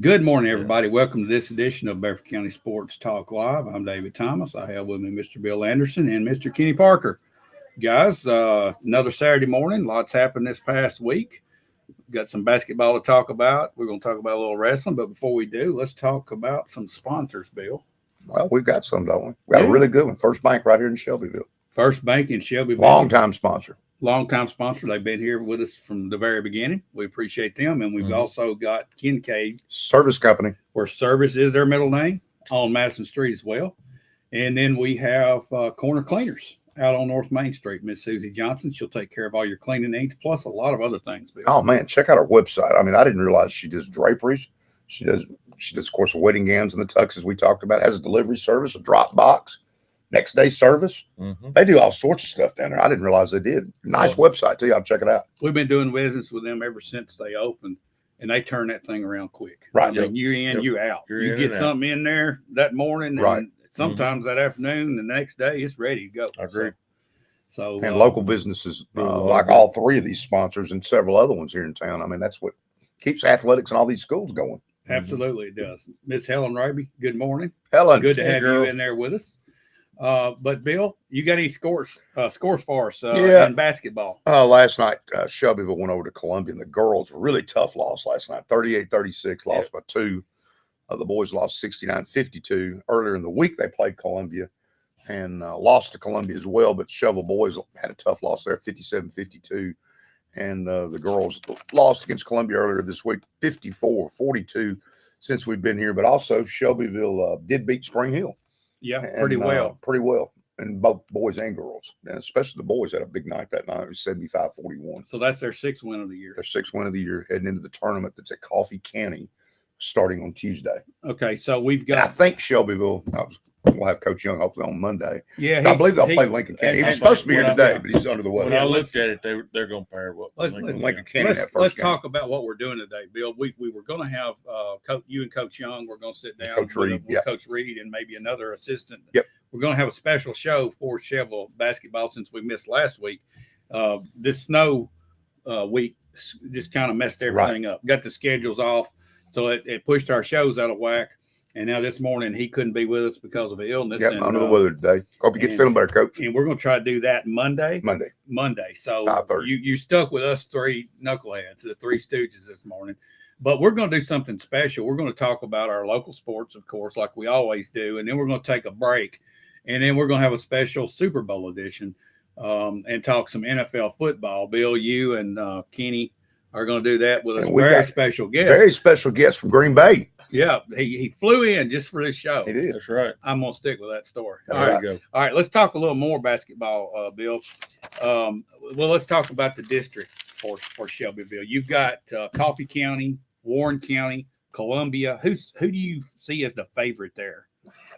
Good morning, everybody. Welcome to this edition of Bedford County Sports Talk Live. I'm David Thomas. I have with me Mr. Bill Anderson and Mr. Kenny Parker. Guys, another Saturday morning. Lots happened this past week. Got some basketball to talk about. We're going to talk about a little wrestling, but before we do, let's talk about some sponsors, Bill. Well, we've got some, don't we? We got a really good one. First Bank right here in Shelbyville. First Bank in Shelbyville. Long-time sponsor. Long-time sponsor. They've been here with us from the very beginning. We appreciate them. And we've also got Kincaid Service Company, where service is their middle name, on Madison Street as well. And then we have Corner Cleaners out on North Main Street. Miss Susie Johnson. She'll take care of all your cleaning needs, plus a lot of other things, Bill. Oh, man, check out her website. I mean, I didn't realize she does draperies. She does, of course, the wedding gowns and the tuxes we talked about. Has a delivery service, a drop box, next day service. They do all sorts of stuff down there. I didn't realize they did. Nice website, too. I'll check it out. We've been doing business with them ever since they opened, and they turn that thing around quick. Right. I mean, you're in, you're out. You get something in there that morning, and sometimes that afternoon, the next day, it's ready to go. I agree. So and local businesses, like all three of these sponsors and several other ones here in town. I mean, that's what keeps athletics and all these schools going. Absolutely, it does. Miss Helen Raby, good morning. Helen, good to have you in there with us. But Bill, you got any scores for us in basketball? Last night, Shelbyville went over to Columbia, and the girls really tough loss last night, 38-36, lost by 2. The boys lost 69-52. Earlier in the week, they played Columbia and lost to Columbia as well, but Shelbyville boys had a tough loss there, 57-52. And the girls lost against Columbia earlier this week, 54-42 since we've been here. But also Shelbyville did beat Spring Hill. Yeah, pretty well. Pretty well. And both boys and girls. And especially the boys had a big night that night. It was 75-41. So that's their 6th win of the year. Their 6th win of the year, heading into the tournament that's at Coffee County starting on Tuesday. Okay, so we've got. And I think Shelbyville, we'll have Coach Young hopefully on Monday. Yeah, I believe they'll play Lincoln County. He was supposed to be here today, but he's under the weather. When I looked at it, they're going to pair up. Lincoln County. Let's talk about what we're doing today, Bill. We were going to have you and Coach Young. We're going to sit down with Coach Reed and maybe another assistant. Yep. We're going to have a special show for Shelbyville basketball since we missed last week. This snow week just kind of messed everything up. Got the schedules off. So it pushed our shows out of whack. And now this morning he couldn't be with us because of an illness. Yep, under the weather today. Hope you get feeling better, Coach. And we're going to try to do that Monday. So 5:30. you stuck with us three knuckleheads, the Three Stooges this morning. But we're going to do something special. We're going to talk about our local sports, of course, like we always do. And then we're going to take a break. And then we're going to have a special Super Bowl edition and talk some NFL football. Bill, you and Kenny are going to do that with a very special guest. Very special guest from Green Bay. Yeah, he flew in just for this show. He did. That's right. I'm going to stick with that story. All right, let's talk a little more basketball, Bill. Well, let's talk about the district for Shelbyville. You've got Coffee County, Warren County, Columbia. Who do you see as the favorite there?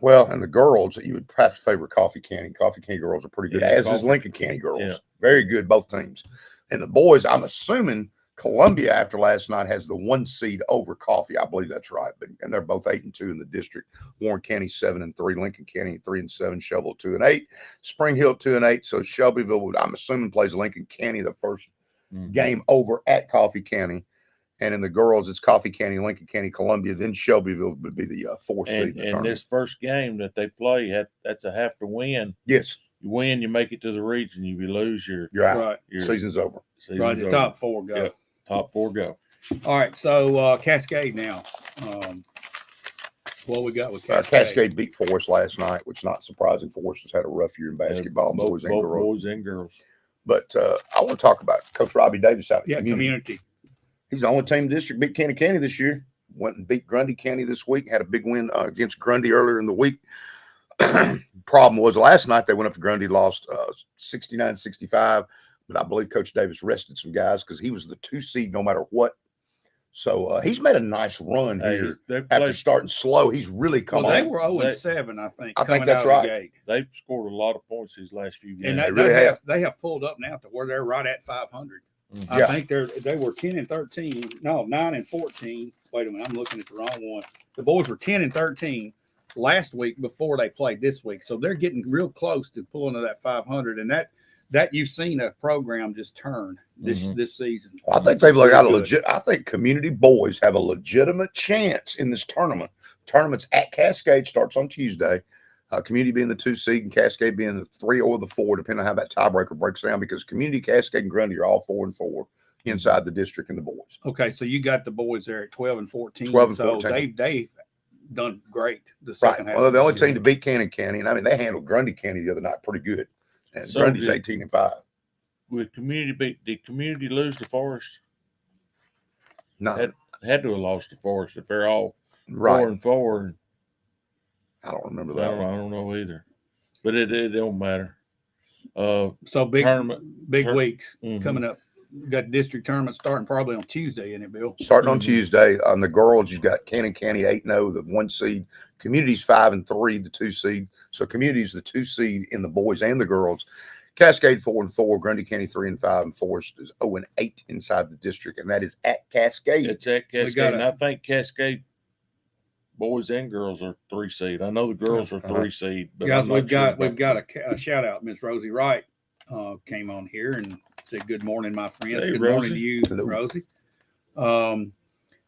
Well, and the girls, you would have to favor Coffee County. Coffee County girls are pretty good, as is Lincoln County girls. Yeah. Very good, both teams. And the boys, I'm assuming Columbia after last night has the 1 seed over Coffee. I believe that's right. And they're both 8-2 in the district. Warren County 7-3, Lincoln County 3-7, Shelbyville 2-8, Spring Hill 2-8. So Shelbyville, I'm assuming, plays Lincoln County the first game over at Coffee County. And in the girls, it's Coffee County, Lincoln County, Columbia. Then Shelbyville would be the 4th seed. And this first game that they play, that's a have to win. Yes. You win, you make it to the region. You lose, you're out. Right. Your season's over. The top 4 go. Yep. Top 4 go. All right, so Cascade now. What we got with Cascade? Cascade beat Forest last night, which is not surprising. Forest has had a rough year in basketball, both boys and girls. But I want to talk about Coach Robbie Davis out of community. He's the only team in the district beat Kenny County this year. Went and beat Grundy County this week. Had a big win against Grundy earlier in the week. Problem was last night they went up to Grundy, lost 69-65. But I believe Coach Davis rested some guys because he was the 2 seed no matter what. So he's made a nice run here. After starting slow, he's really come on. They were 0-7, I think. I think that's right. They've scored a lot of points these last few games. And they have pulled up now to where they're right at 500. I think they were 10-13. No, 9-14. Wait a minute, I'm looking at the wrong one. The boys were 10-13 last week before they played this week. So they're getting real close to pulling to that 500. And that you've seen a program just turn this season. Well, I think they've got a legit. I think community boys have a legitimate chance in this tournament. Tournament's at Cascade, starts on Tuesday. Community being the 2 seed and Cascade being the 3 or the 4, depending on how that tiebreaker breaks down. Because Community, Cascade, and Grundy are all 4-4 inside the district and the boys. Okay, so you got the boys there at 12 and 14. 12 and so 14. They've done great the second half. Well, the only team to beat Cannon County, and I mean they handled Grundy County the other night pretty good. And so Grundy's 18-5. With Community, did Community lose to Forest? No, had to have lost to Forest if they're all 4-4. I don't remember that. I don't know either, but it don't matter. So big weeks coming up. We got district tournament starting probably on Tuesday, isn't it, Bill? Starting on Tuesday. On the girls, you've got Cannon County 8-0, the 1 seed. Community's 5-3, the 2 seed. So Community's the 2 seed in the boys and the girls. Cascade 4-4, Grundy County 3-5, and Forest is 0-8 inside the district, and that is at Cascade. It's at Cascade, and I think Cascade boys and girls are 3 seed. I know the girls are 3 seed. But guys, we've got a shout out. Miss Rosie Wright came on here and said, "Good morning, my friends." Hey, good Rosie. morning to you, Rosie.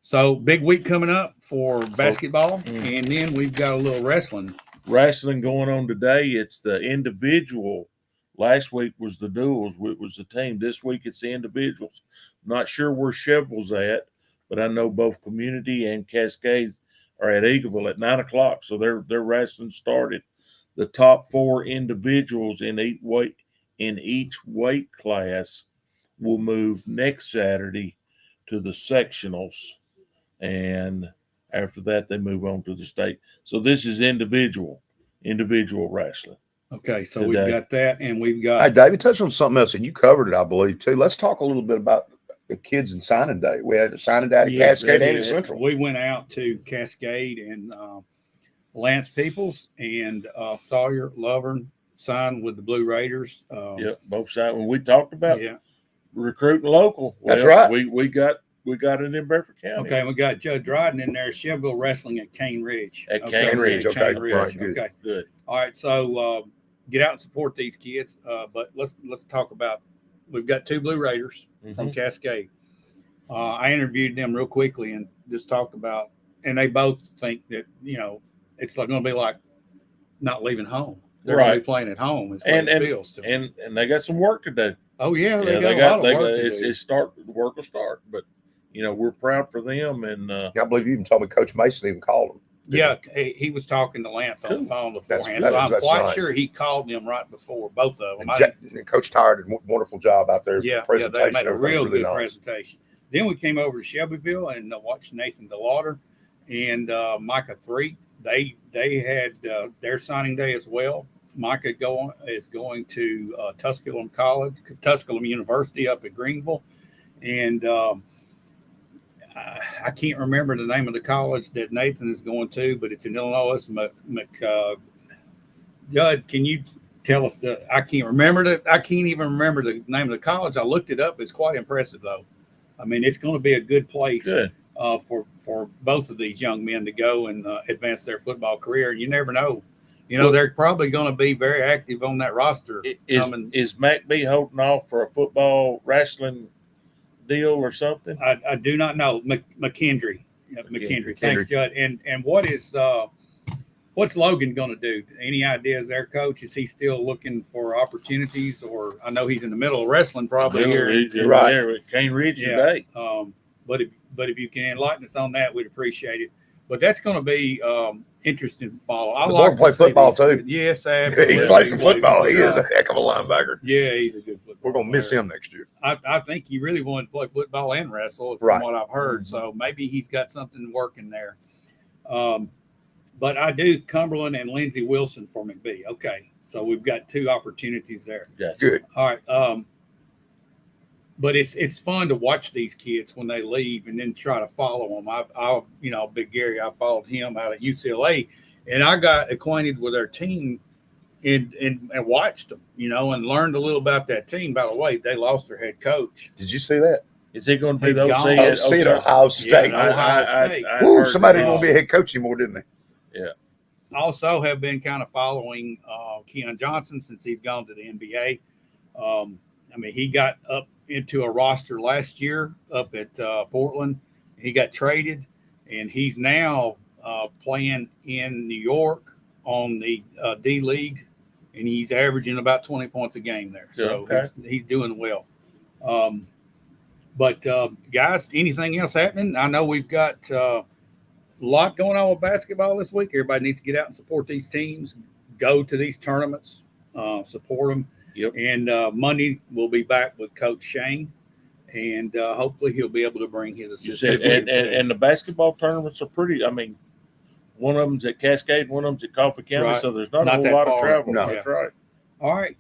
So big week coming up for basketball, and then we've got a little wrestling. Wrestling going on today. It's the individual. Last week was the duels. It was the team. This week it's the individuals. Not sure where Shelbyville's at, but I know both Community and Cascade are at Eagleville at 9:00. So their wrestling started. The top 4 individuals in each weight class will move next Saturday to the sectionals, and after that they move on to the state. So this is individual wrestling. Okay, so we've got that, and we've got. Hey, David, touch on something else, and you covered it, I believe, too. Let's talk a little bit about the kids in signing day. We had a signing day at Cascade and at Central. We went out to Cascade, and Lance Peoples and Sawyer Lovern signed with the Blue Raiders. Both sides. When we talked about recruiting local, that's right. We got it in Bedford County. Okay, we got Judge Dryden in there. Shelbyville Wrestling at Cane Ridge. Cane Ridge. Okay, Ridge. Right, good. All right, so get out and support these kids. But let's talk about. We've got 2 Blue Raiders from Cascade. I interviewed them real quickly and just talked about, and they both think that it's going to be like not leaving home. They're going to be playing at home. Is what it feels to me. And they got some work to do. Oh yeah, they got a lot of work to do. The work will start, but we're proud for them. And I believe you even told me Coach Mason even called them. Yeah, he was talking to Lance on the phone beforehand. So I'm quite sure he called them right before, both of them. And Coach Tyler did a wonderful job out there. Yeah, they made a real good presentation. Then we came over to Shelbyville and watched Nathan DeLauder and Micah 3. They had their signing day as well. Micah is going to Tusculum University up at Greenville, and I can't remember the name of the college that Nathan is going to, but it's in Illinois. Judd, can you tell us I can't even remember the name of the college. I looked it up. It's quite impressive, though. I mean, it's going to be a good place for both of these young men to go and advance their football career. You never know. They're probably going to be very active on that roster. Is MacB holding off for a football wrestling deal or something? I do not know. McKendry. Thanks, Judd. And what's Logan going to do? Any ideas there, Coach? Is he still looking for opportunities? Or I know he's in the middle of wrestling probably here. Right there at Cane Ridge today. But if you can enlighten us on that, we'd appreciate it. But that's going to be interesting to follow. I like to play football too. Yes, absolutely. He plays some football. He is a heck of a linebacker. Yeah, he's a good football. We're going to miss him next year. I think he really wanted to play football and wrestle, from what I've heard. So maybe he's got something working there. But I do Cumberland and Lindsey Wilson for McBee. Okay, so we've got 2 opportunities there. Yeah, good. All right. But it's fun to watch these kids when they leave and then try to follow them. Big Gary, I followed him out at UCLA, and I got acquainted with their team and watched them, and learned a little about that team. By the way, they lost their head coach. Did you see that? Is he going to be the OC at Ohio State? Yeah, Ohio State. Somebody didn't want to be a head coach anymore, didn't they? Yeah. Also have been kind of following Keon Johnson since he's gone to the NBA. I mean, he got up into a roster last year up at Portland. He got traded, and he's now playing in New York on the D League, and he's averaging about 20 points a game there. So he's doing well. But guys, anything else happening? I know we've got a lot going on with basketball this week. Everybody needs to get out and support these teams, go to these tournaments, support them. Yep. And Monday we'll be back with Coach Shane, and hopefully he'll be able to bring his assistant. And the basketball tournaments are pretty. I mean, one of them's at Cascade, one of them's at Coffee County, Right. so there's not a whole that lot far. of travel. No. That's right. All right.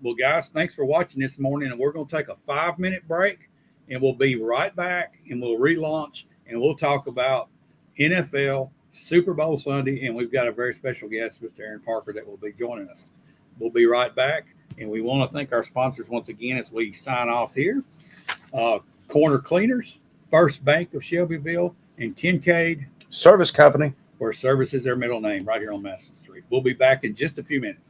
Well, guys, thanks for watching this morning, and we're going to take a 5-minute break, and we'll be right back, and we'll relaunch, and we'll talk about NFL, Super Bowl Sunday, and we've got a very special guest, Mr. Aaron Parker, that will be joining us. We'll be right back, and we want to thank our sponsors once again as we sign off here. Corner Cleaners, First Bank of Shelbyville, and Kincaid Service Company. where service is their middle name, right here on Madison Street. We'll be back in just a few minutes.